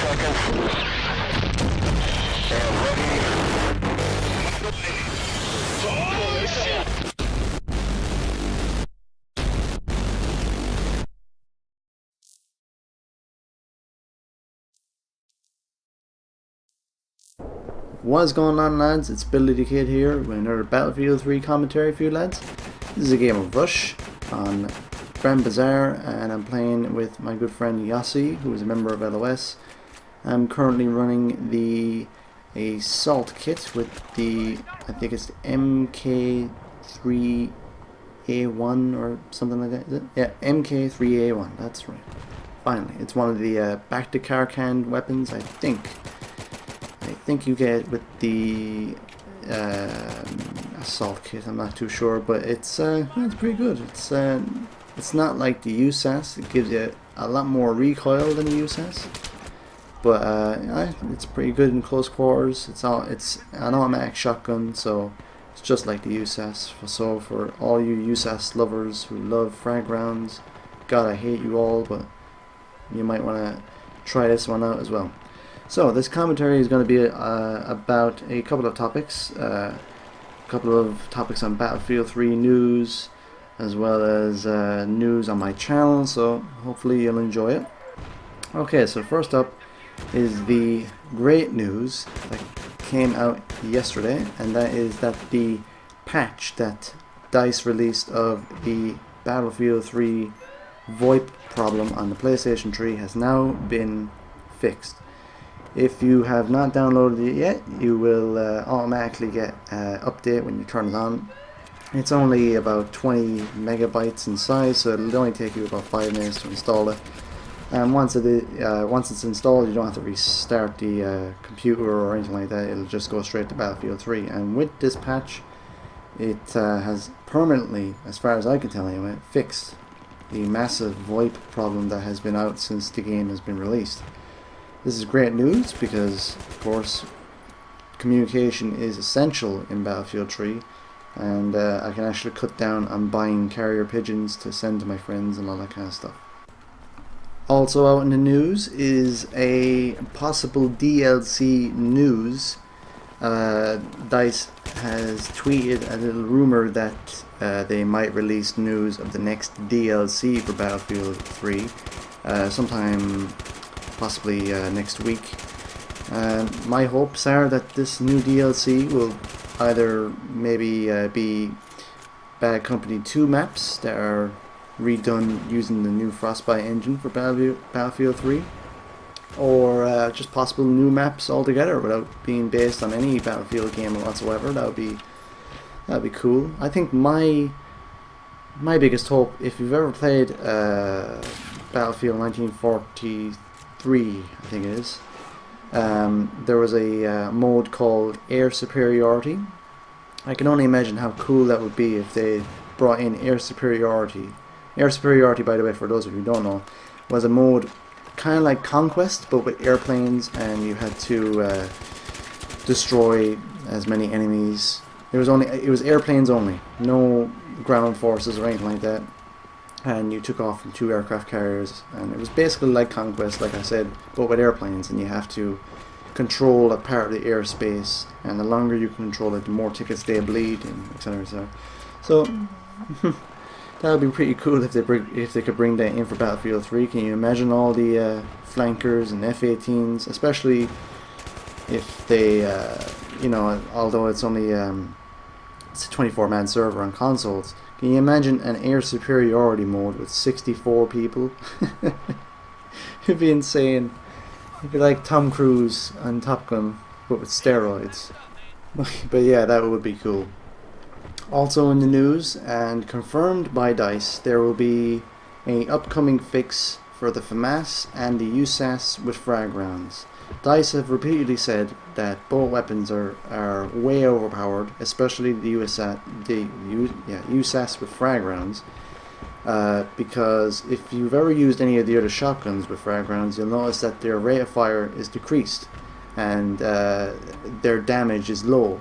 seconds. And ready. Oh, shit! What is going on, lads? It's Billy the Kid here with another Battlefield 3 commentary for you lads. This is a game of Rush on friend Bazar, and I'm playing with my good friend Yossi, who is a member of LOS. I'm currently running the assault kit with the, I think it's the MK3A1 or something like that, is it? Yeah, MK3A1, that's right. Finally, it's one of the back to car canned weapons, I think you get with the assault kit. I'm not too sure, but it's pretty good. It's not like the USAS. It gives you a lot more recoil than the USAS, but it's pretty good in close quarters. It's an automatic shotgun, so it's just like the USAS. So for all you USAS lovers who love frag rounds, God, I hate you all, but you might want to try this one out as well. So this commentary is going to be about a couple of topics, on Battlefield 3 news, as well as news on my channel, so hopefully you'll enjoy it. Okay, so first up is the great news that came out yesterday, and that is that the patch that DICE released of the Battlefield 3 VoIP problem on the PlayStation 3 has now been fixed. If you have not downloaded it yet, you will automatically get an update when you turn it on. It's only about 20 megabytes in size, so it'll only take you about 5 minutes to install it. And once it's installed, you don't have to restart the computer or anything like that. It'll just go straight to Battlefield 3. And with this patch, it has permanently, as far as I can tell anyway, fixed the massive VoIP problem that has been out since the game has been released. This is great news because, of course, communication is essential in Battlefield 3, and I can actually cut down on buying carrier pigeons to send to my friends and all that kind of stuff. Also out in the news is a possible DLC news. DICE has tweeted a little rumor that they might release news of the next DLC for Battlefield 3 sometime possibly next week. My hopes are that this new DLC will either maybe be Bad Company 2 maps that are redone using the new Frostbite engine for Battlefield 3, or just possible new maps altogether without being based on any Battlefield game whatsoever. That'd be cool. I think my biggest hope, if you've ever played Battlefield 1943, I think it is, there was a mode called Air Superiority. I can only imagine how cool that would be if they brought in Air Superiority. Air Superiority, by the way, for those of you who don't know, was a mode kind of like Conquest, but with airplanes, and you had to destroy as many enemies. It was airplanes only, no ground forces or anything like that. And you took off from 2 aircraft carriers, and it was basically like Conquest, like I said, but with airplanes, and you have to control a part of the airspace, and the longer you control it, the more tickets they bleed, and etc. etc. So that would be pretty cool if they could bring that in for Battlefield 3. Can you imagine all the flankers and F-18s, especially if they, although it's only it's a 24-man server on consoles. Can you imagine an air superiority mode with 64 people? It'd be insane. It'd be like Tom Cruise on Top Gun, but with steroids. But yeah, that would be cool. Also in the news, and confirmed by DICE, there will be an upcoming fix for the Famas and the USAS with frag rounds. DICE have repeatedly said that both weapons are way overpowered, especially the USAS with frag rounds, because if you've ever used any of the other shotguns with frag rounds, you'll notice that their rate of fire is decreased, and their damage is low.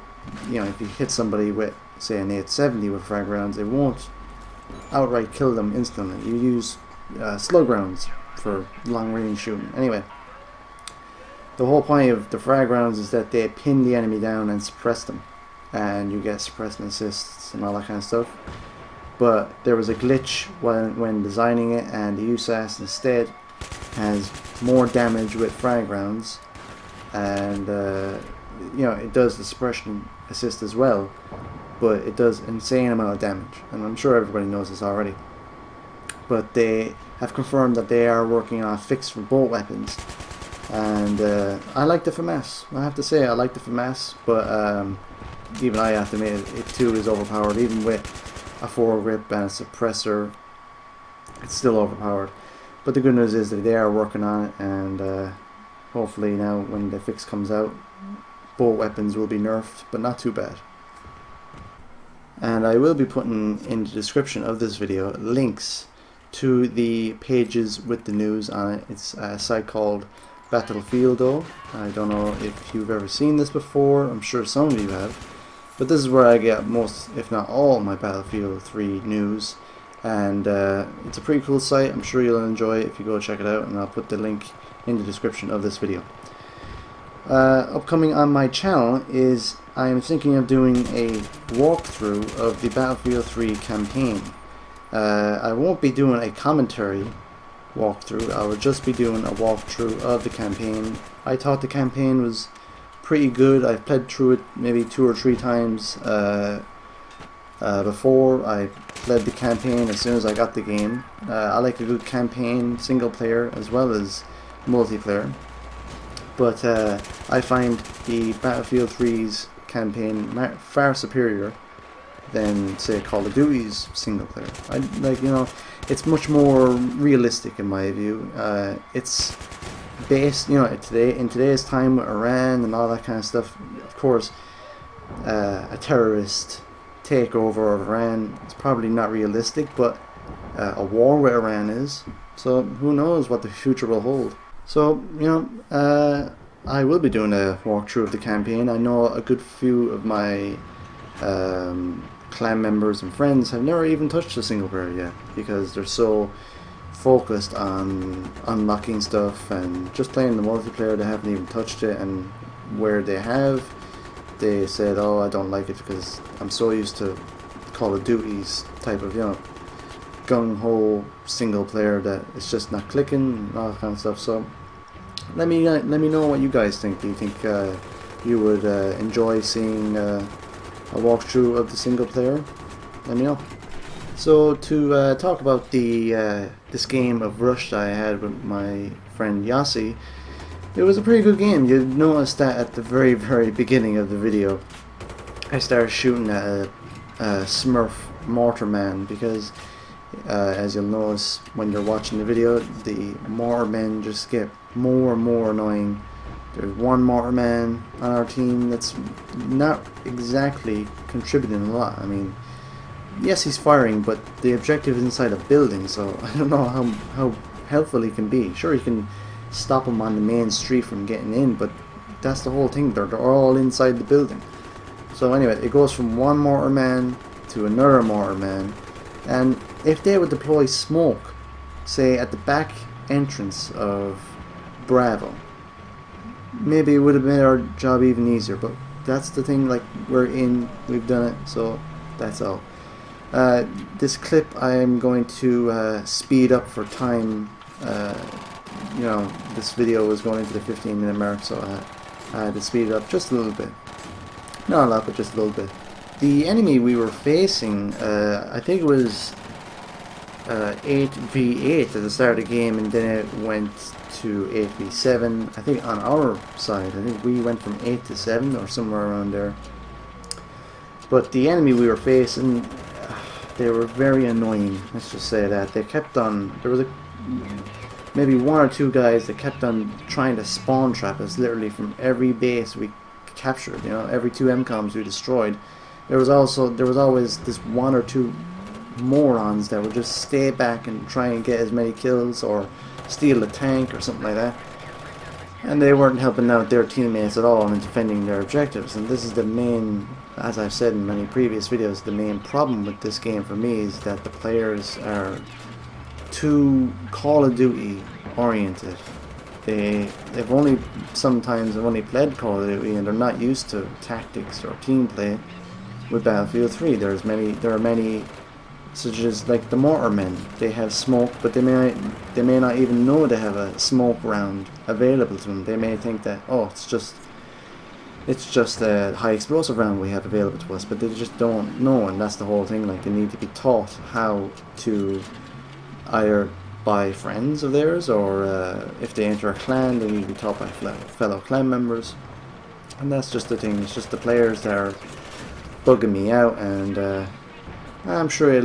If you hit somebody with, say, an 870 with frag rounds, it won't outright kill them instantly. You use slug rounds for long range shooting. Anyway, the whole point of the frag rounds is that they pin the enemy down and suppress them, and you get suppressing assists and all that kind of stuff. But there was a glitch when designing it, and the USAS instead has more damage with frag rounds, and you know, it does the suppression assist as well, but it does insane amount of damage, and I'm sure everybody knows this already. But they have confirmed that they are working on a fix for both weapons, and I like the Famas. I have to say I like the Famas, but even I have to admit it too is overpowered. Even with a foregrip and a suppressor, it's still overpowered. But the good news is that they are working on it, and hopefully now when the fix comes out, both weapons will be nerfed, but not too bad. And I will be putting in the description of this video links to the pages with the news on it. It's a site called Battlefield. I don't know if you've ever seen this before. I'm sure some of you have, but this is where I get most, if not all, my Battlefield 3 news, and it's a pretty cool site. I'm sure you'll enjoy it if you go check it out, and I'll put the link in the description of this video. Upcoming on my channel is I am thinking of doing a walkthrough of the Battlefield 3 campaign. I won't be doing a commentary walkthrough. I will just be doing a walkthrough of the campaign. I thought the campaign was pretty good. I've played through it maybe 2 or 3 times before. I played the campaign as soon as I got the game. I like a good campaign, single player as well as multiplayer. But I find the Battlefield 3's campaign far superior than, say, Call of Duty's single player. I like, you know, it's much more realistic in my view. It's based, you know, in today's time with Iran and all that kind of stuff. Of course, a terrorist takeover of Iran is probably not realistic, but a war with Iran is. So who knows what the future will hold. So, you know, I will be doing a walkthrough of the campaign. I know a good few of my clan members and friends have never even touched a single player yet, because they're so focused on unlocking stuff and just playing the multiplayer. They haven't even touched it, and where they have, they said, oh, I don't like it because I'm so used to Call of Duty's type of, you know, gung-ho single player that it's just not clicking and all that kind of stuff. So let me know what you guys think. Do you think you would enjoy seeing a walkthrough of the single player? Let me know. So to talk about this game of Rush that I had with my friend Yossi, it was a pretty good game. You noticed that at the very beginning of the video I started shooting at a Smurf mortar man, because as you'll notice when you're watching the video, the mortar men just get more and more annoying. There's one mortar man on our team that's not exactly contributing a lot. I mean, yes, he's firing, but the objective is inside a building, so I don't know how helpful he can be. Sure, you can stop him on the main street from getting in, but that's the whole thing. They're all inside the building. So anyway, it goes from one mortar man to another mortar man, and if they would deploy smoke, say at the back entrance of Bravo, maybe it would have made our job even easier. But that's the thing, like, we've done it, so that's all. This clip I am going to speed up for time. You know, this video was going into the 15-minute mark, so I had to speed it up just a little bit. Not a lot, but just a little bit. The enemy we were facing, I think it was 8v8 at the start of the game, and then it went to 8v7. I think on our side, I think we went from 8 to 7 or somewhere around there. But the enemy we were facing, they were very annoying, let's just say that. They kept on, there was maybe 1 or 2 guys that kept on trying to spawn trap us literally from every base we captured, you know, every 2 MCOMs we destroyed. There was always this 1 or 2 morons that would just stay back and try and get as many kills or steal a tank or something like that, and they weren't helping out their teammates at all in defending their objectives. And this is the main, as I've said in many previous videos, the main problem with this game for me is that the players are too Call of Duty oriented. they've only played Call of Duty, and they're not used to tactics or team play with Battlefield 3. There are many, such as like the mortar men. They have smoke, but they may not even know they have a smoke round available to them. They may think that, oh, it's just a high explosive round we have available to us, but they just don't know, and that's the whole thing. Like, they need to be taught how to either by friends of theirs, or if they enter a clan, they need to be taught by fellow clan members. And that's just the thing. It's just the players that are bugging me out, and I'm sure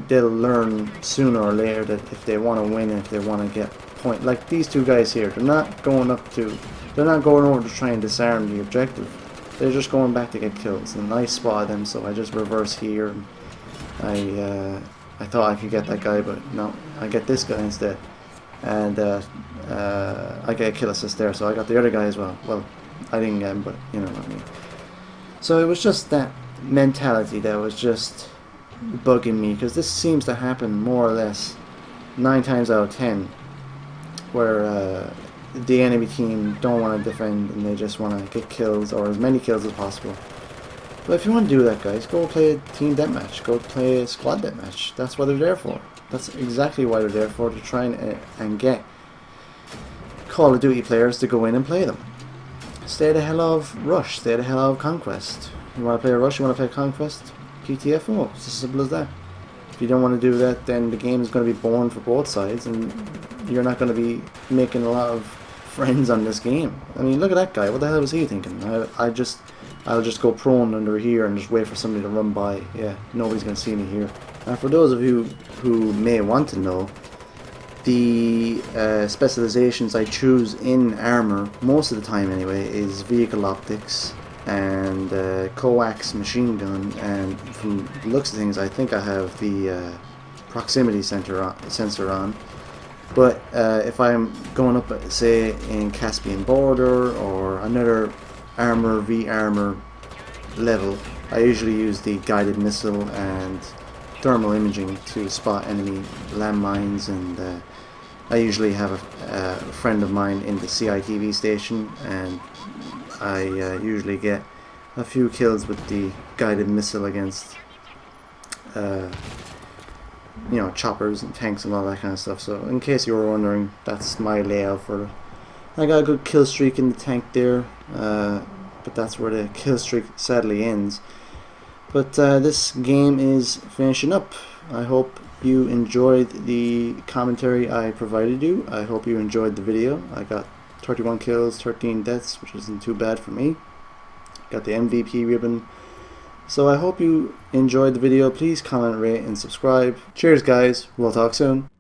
they'll learn sooner or later that if they want to win, if they want to get point, like these two guys here, they're not going over to try and disarm the objective. They're just going back to get kills, and I spotted them, so I just reverse here. And I thought I could get that guy, but no, I get this guy instead, and I get a kill assist there, so I got the other guy as well. Well, I didn't get him, but you know what I mean. So it was just that mentality that was just bugging me, because this seems to happen more or less 9 times out of 10, where the enemy team don't want to defend and they just want to get kills, or as many kills as possible. But if you want to do that, guys, go play a team deathmatch, go play a squad deathmatch. That's what they're there for. That's exactly why they're there for, to try and get Call of Duty players to go in and play them. Stay the hell off Rush, stay the hell out of Conquest. You want to play a Rush, you want to play Conquest? GTFO, it's as simple as that. If you don't want to do that, then the game is going to be boring for both sides, and you're not going to be making a lot of friends on this game. I mean, look at that guy, what the hell was he thinking? I'll just go prone under here and just wait for somebody to run by. Yeah, nobody's going to see me here. And for those of you who may want to know, the specializations I choose in armor, most of the time anyway, is vehicle optics and coax machine gun, and from the looks of things I think I have the proximity sensor on. But if I'm going up, say, in Caspian Border or another armor v armor level, I usually use the guided missile and thermal imaging to spot enemy landmines, and I usually have a friend of mine in the CITV station, and I usually get a few kills with the guided missile against you know, choppers and tanks and all that kind of stuff. So in case you were wondering, that's my layout for I got a good kill streak in the tank there, but that's where the kill streak sadly ends. But this game is finishing up. I hope you enjoyed the commentary I provided you. I hope you enjoyed the video. I got 31 kills, 13 deaths, which isn't too bad for me. Got the MVP ribbon. So I hope you enjoyed the video. Please comment, rate, and subscribe. Cheers, guys. We'll talk soon.